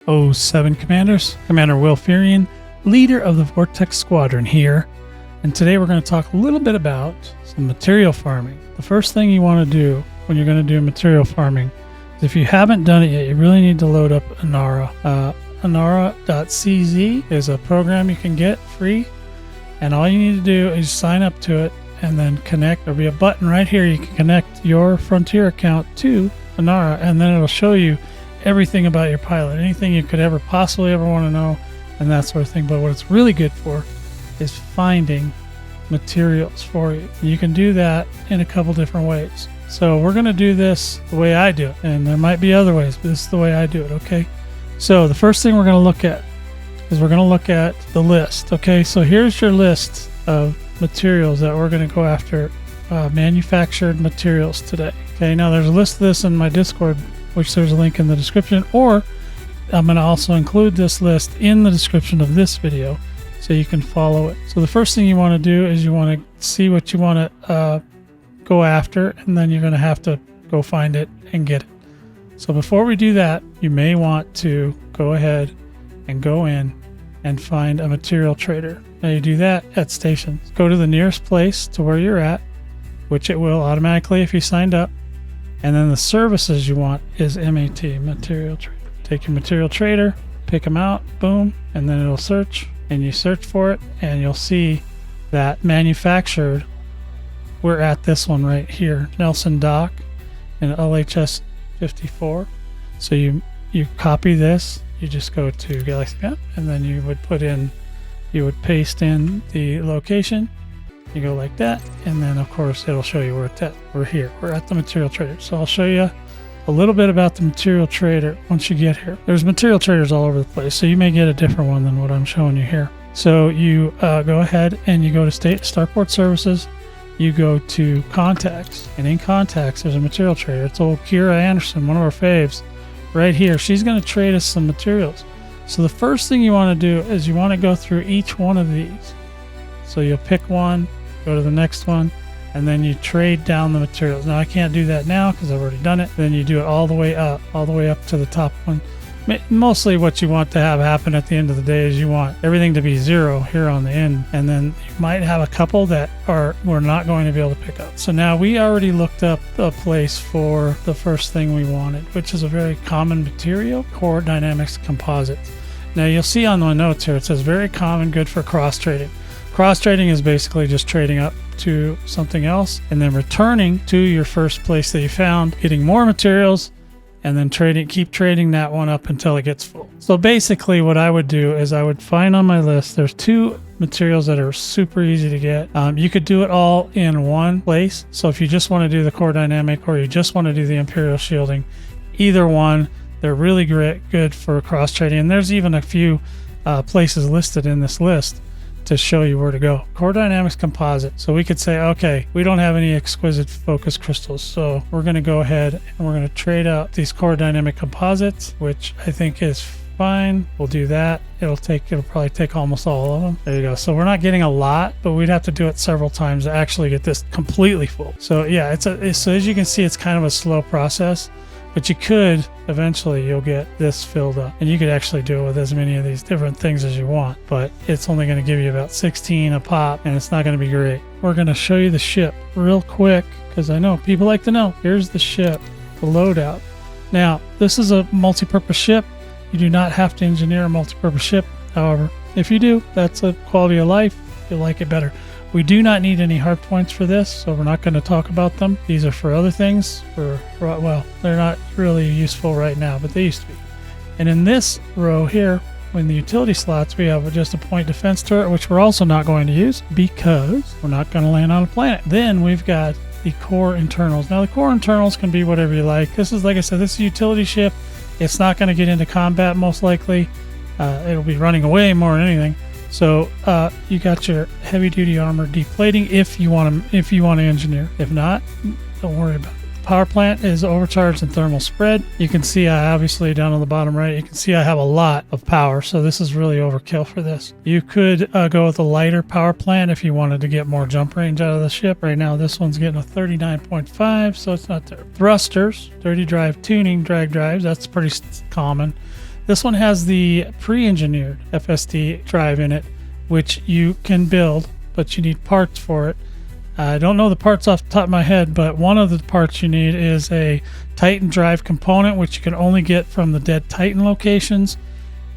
07 Commanders, Commander Wyl Fearion, leader of the Vortex Squadron here, and today we're going to talk a little bit about some material farming. The first thing you want to do when you're going to do material farming is, if you haven't done it yet, you really need to load up Inara. Inara.cz is a program you can get free, and all you need to do is sign up to it and then connect. There'll be a button right here. You can connect your Frontier account to Inara, and then it'll show you everything about your pilot, anything you could ever possibly want to know, and that sort of thing. But what it's really good for is finding materials for you. You can do that in a couple different ways. So we're going to do this the way I do it, and there might be other ways, but this is the way I do it, okay? So the first thing we're going to look at is we're going to look at the list, okay? So here's your list of materials that we're going to go after, manufactured materials today. Okay, now there's a list of this in my Discord, which there's a link in the description, or I'm going to also include this list in the description of this video so you can follow it. So the first thing you want to do is you want to see what you want to go after, and then you're going to have to go find it and get it. So before we do that, you may want to go ahead and go in and find a material trader. Now you do that at stations. Go to the nearest place to where you're at, which it will automatically if you signed up. And then the services you want is MAT, Material Trader. Take your Material Trader, pick them out, boom, and then it'll search, and you search for it, and you'll see that manufactured, we're at this one right here, Nelson Dock in LHS 54. So you copy this, you just go to Galaxy Map, and then you would paste in the location. You go like that, and then of course it'll show you where it's at. We're here. We're at the Material Trader. So I'll show you a little bit about the Material Trader once you get here. There's Material Traders all over the place, so you may get a different one than what I'm showing you here. So you go ahead and you go to Starport Services. You go to Contacts, and in Contacts there's a Material Trader. It's old Kira Anderson, one of our faves, right here. She's going to trade us some materials. So the first thing you want to do is you want to go through each one of these. So you'll pick one, go to the next one, and then you trade down the materials. Now I can't do that now because I've already done it. Then you do it all the way up to the top one. Mostly what you want to have happen at the end of the day is you want everything to be 0 here on the end, and then you might have a couple that we're not going to be able to pick up. So now we already looked up a place for the first thing we wanted, which is a very common material, Core Dynamic Composites. Now you'll see on my notes here, it says very common, good for cross trading. Cross trading is basically just trading up to something else and then returning to your first place that you found, getting more materials, and then keep trading that one up until it gets full. So basically what I would do is I would find on my list, there's 2 materials that are super easy to get. You could do it all in one place. So if you just want to do the Core Dynamic or you just want to do the Imperial Shielding, either one, they're really good for cross trading. And there's even a few places listed in this list to show you where to go. Core Dynamics Composite. So we could say, okay, we don't have any exquisite focus crystals, so we're going to go ahead and we're going to trade out these Core Dynamic Composites, which I think is fine. We'll do that. It'll probably take almost all of them. There you go. So we're not getting a lot, but we'd have to do it several times to actually get this completely full. So yeah, so as you can see, it's kind of a slow process. But you could, eventually you'll get this filled up, and you could actually do it with as many of these different things as you want, but it's only going to give you about 16 a pop, and it's not going to be great. We're going to show you the ship real quick, because I know people like to know. Here's the ship, the loadout. Now, this is a multi-purpose ship. You do not have to engineer a multi-purpose ship. However, if you do, that's a quality of life. You'll like it better. We do not need any hard points for this, so we're not going to talk about them. These are for other things. Well, they're not really useful right now, but they used to be. And in this row here, in the utility slots, we have just a point defense turret, which we're also not going to use because we're not going to land on a planet. Then we've got the core internals. Now, the core internals can be whatever you like. This is, like I said, this is a utility ship. It's not going to get into combat, most likely. It'll be running away more than anything. So you got your heavy duty armor deplating if you want to engineer. If not, don't worry about it. The power plant is overcharged and thermal spread. You can see I obviously down on the bottom right, you can see I have a lot of power. So this is really overkill for this. You could go with a lighter power plant if you wanted to get more jump range out of the ship. Right now this one's getting a 39.5, so it's not there. Thrusters, dirty drive tuning, drag drives, that's pretty common. This one has the pre-engineered FSD drive in it, which you can build, but you need parts for it. I don't know the parts off the top of my head, but one of the parts you need is a Titan drive component, which you can only get from the dead Titan locations.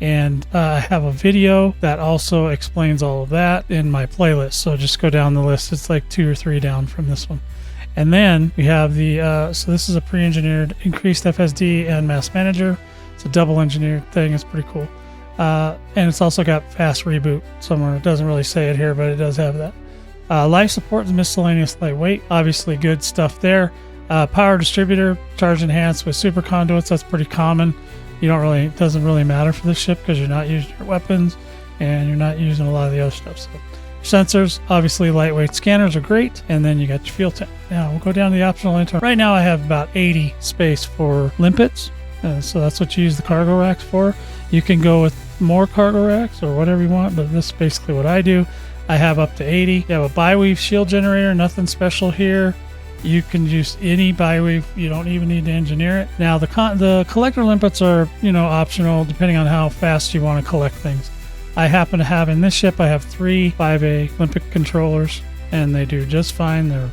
And I have a video that also explains all of that in my playlist. So just go down the list. It's like 2 or 3 down from this one. And then we have the, so this is a pre-engineered increased FSD and mass manager. It's a double engineered thing. It's pretty cool. And it's also got fast reboot somewhere. It doesn't really say it here, but it does have that. Life support and miscellaneous lightweight. Obviously good stuff there. Power distributor, charge enhanced with super conduits. That's pretty common. It doesn't really matter for this ship because you're not using your weapons and you're not using a lot of the other stuff. So sensors, obviously lightweight scanners are great. And then you got your fuel tank. Now we'll go down to the optional internal. Right now I have about 80 space for limpets. So that's what you use the cargo racks for. You can go with more cargo racks or whatever you want, but this is basically what I do. I have up to 80. You have a bi-weave shield generator, nothing special here. You can use any bi-weave. You don't even need to engineer it. Now the collector limpets are, optional depending on how fast you want to collect things. I happen to have in this ship, I have 3 5A limpet controllers, and they do just fine. They're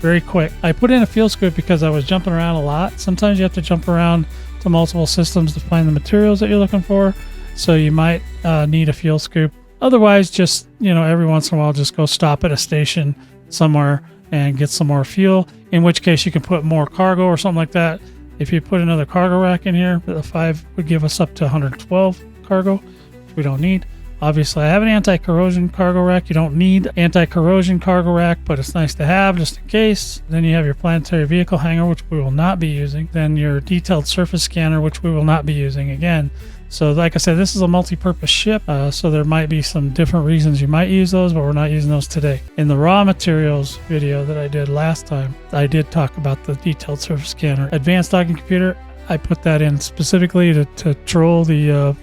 very quick. I put in a field scoop because I was jumping around a lot. Sometimes you have to jump around to multiple systems to find the materials that you're looking for. So you might need a fuel scoop. Otherwise, just, every once in a while, just go stop at a station somewhere and get some more fuel, in which case you can put more cargo or something like that. If you put another cargo rack in here, the 5 would give us up to 112 cargo, which we don't need. Obviously, I have an anti-corrosion cargo rack. You don't need anti-corrosion cargo rack, but it's nice to have just in case. Then you have your planetary vehicle hangar, which we will not be using. Then your detailed surface scanner, which we will not be using again. So like I said, this is a multi-purpose ship, so there might be some different reasons you might use those, but we're not using those today. In the raw materials video that I did last time, I did talk about the detailed surface scanner. Advanced docking computer, I put that in specifically to troll the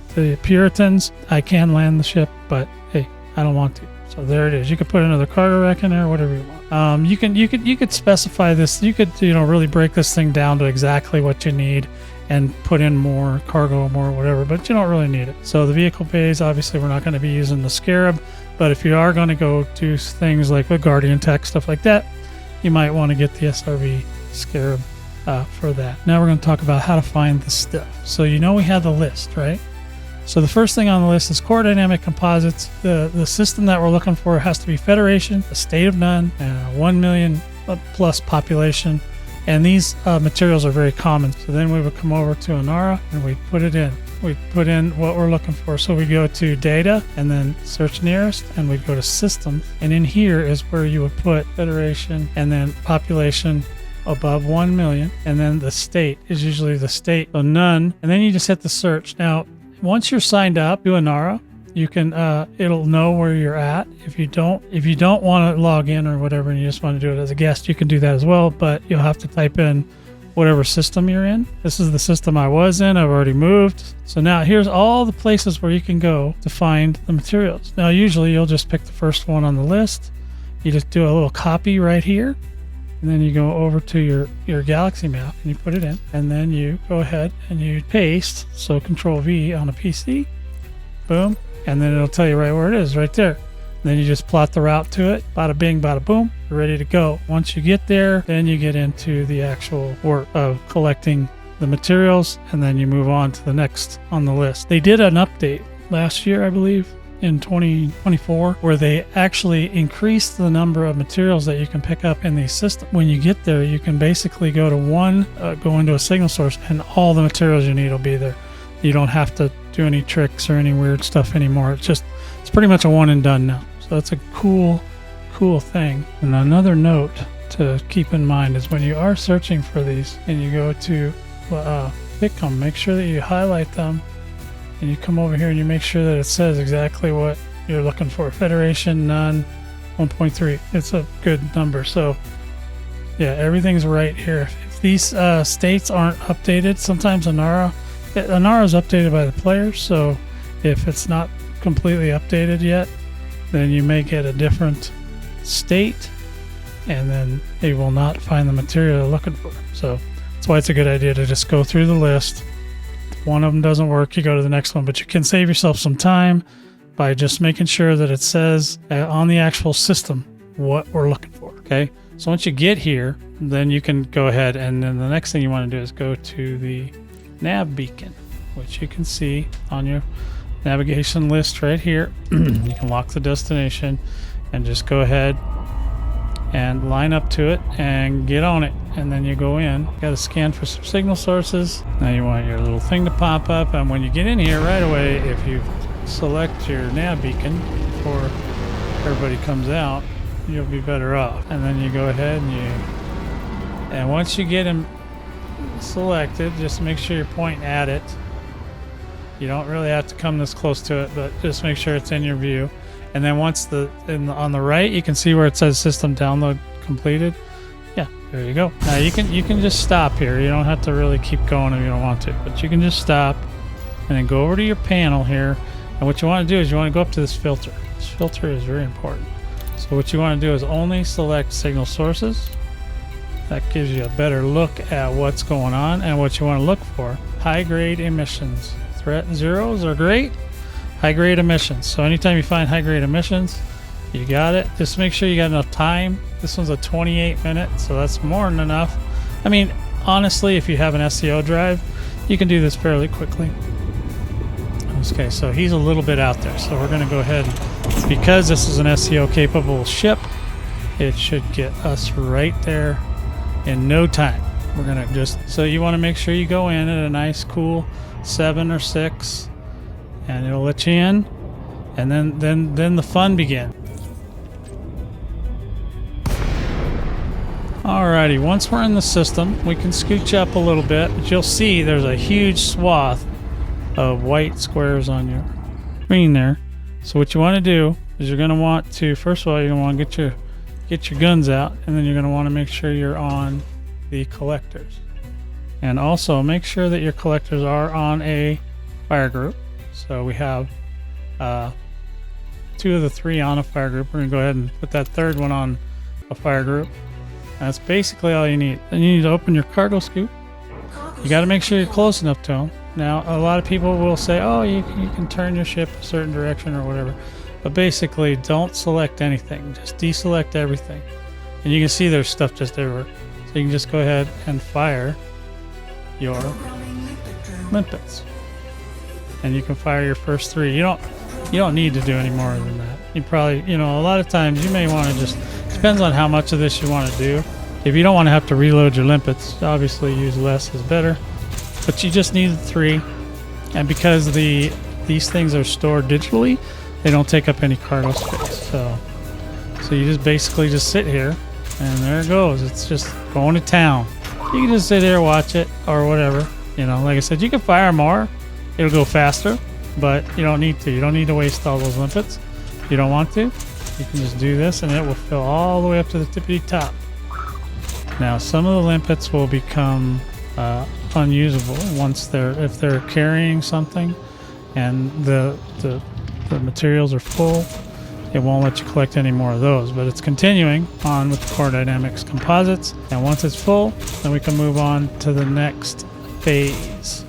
Puritans. I can land the ship, but hey, I don't want to. So there it is. You could put another cargo rack in there, whatever you want. You could specify this. You could really break this thing down to exactly what you need and put in more cargo, more whatever, but you don't really need it. So the vehicle bays, obviously we're not going to be using the Scarab, but if you are going to go do things like with Guardian Tech, stuff like that, you might want to get the SRV Scarab for that. Now we're going to talk about how to find the stuff. So we have the list, right? So the first thing on the list is core dynamic composites. The system that we're looking for has to be Federation, a state of none, and 1 million plus population. And these materials are very common. So then we would come over to Inara and we put it in. We put in what we're looking for. So we go to data and then search nearest, and we go to system. And in here is where you would put Federation and then population above 1 million. And then the state is usually the state. So none. And then you just hit the search. Now, once you're signed up to Inara, you can it'll know where you're at. If you don't want to log in or whatever and you just want to do it as a guest, you can do that as well, but you'll have to type in whatever system you're in. This is the system I was in. I've already moved. So now here's all the places where you can go to find the materials. Now usually you'll just pick the first one on the list. You just do a little copy right here, and then you go over to your galaxy map and you put it in, and then you go ahead and you paste. So Control V on a PC, boom. And then it'll tell you right where it is, right there. And then you just plot the route to it. Bada bing, bada boom. You're ready to go. Once you get there, then you get into the actual work of collecting the materials, and then you move on to the next on the list. They did an update last year, I believe, in 2024, where they actually increased the number of materials that you can pick up in these systems. When you get there, you can basically go into a signal source, and all the materials you need will be there. You don't have to do any tricks or any weird stuff anymore. It's pretty much a one and done now. So that's a cool thing. And another note to keep in mind is when you are searching for these and you go to pick them, make sure that you highlight them, and you come over here and you make sure that it says exactly what you're looking for. Federation, none, 1.3. It's a good number. So yeah, everything's right here. If these states aren't updated, sometimes Inara is updated by the players, so if it's not completely updated yet, then you may get a different state, and then they will not find the material they're looking for. So that's why it's a good idea to just go through the list, one of them doesn't work, you go to the next one. But you can save yourself some time by just making sure that it says on the actual system what we're looking for, okay? So once you get here, then you can go ahead, and then the next thing you want to do is go to the Nav Beacon, which you can see on your navigation list right here. You can lock the destination and just go ahead and line up to it and get on it, and then you go in. You got to scan for some signal sources. Now you want your little thing to pop up, and when you get in here right away, if you select your Nav Beacon before everybody comes out, you'll be better off. And then you go ahead and once you get them selected, just make sure you're pointing at it. You don't really have to come this close to it, but just make sure it's in your view. And then once on the right, you can see where it says system download completed. Yeah, there you go. Now you can just stop here. You don't have to really keep going if you don't want to, but you can just stop and then go over to your panel here. And what you want to do is you want to go up to this filter. This filter is very important. So what you want to do is only select signal sources. That gives you a better look at what's going on and what you want to look for. High-grade emissions. Threat zeros are great. High-grade emissions. So anytime you find high-grade emissions, you got it. Just make sure you got enough time. This one's a 28-minute, so that's more than enough. I mean, honestly, if you have an SEO drive, you can do this fairly quickly. Okay, so he's a little bit out there. So we're going to go ahead, because this is an SEO-capable ship, it should get us right there in no time. We're going to just, so you want to make sure you go in at a nice, cool 7 or 6, and it'll let you in, and then the fun begins. Alrighty, once we're in the system, we can scooch up a little bit, but you'll see there's a huge swath of white squares on your screen there. So what you want to do is you're going to want to, first of all, you're going to want to get your guns out, and then you're going to want to make sure you're on the collectors. And also make sure that your collectors are on a fire group. So we have 2 of the 3 on a fire group. We're going to go ahead and put that third one on a fire group. That's basically all you need. Then you need to open your cargo scoop. You got to make sure you're close enough to them. Now, a lot of people will say, oh, you can turn your ship a certain direction or whatever. But basically, don't select anything. Just deselect everything. And you can see there's stuff just everywhere. So you can just go ahead and fire your limpets. And you can fire your first 3. You don't need to do any more than that. You probably, a lot of times you may want to just, depends on how much of this you want to do. If you don't want to have to reload your limpets, obviously use less is better. But you just need 3, and because these things are stored digitally, they don't take up any cargo space. So you just basically just sit here, and there it goes. It's just going to town. You can just sit here, watch it, or whatever. Like I said, you can fire more. It'll go faster, but you don't need to. You don't need to waste all those limpets. If you don't want to, you can just do this, and it will fill all the way up to the tippity top. Now, some of the limpets will become unusable if they're carrying something and the materials are full. It won't let you collect any more of those, but it's continuing on with the core Dynamics Composites, and once it's full, then we can move on to the next phase.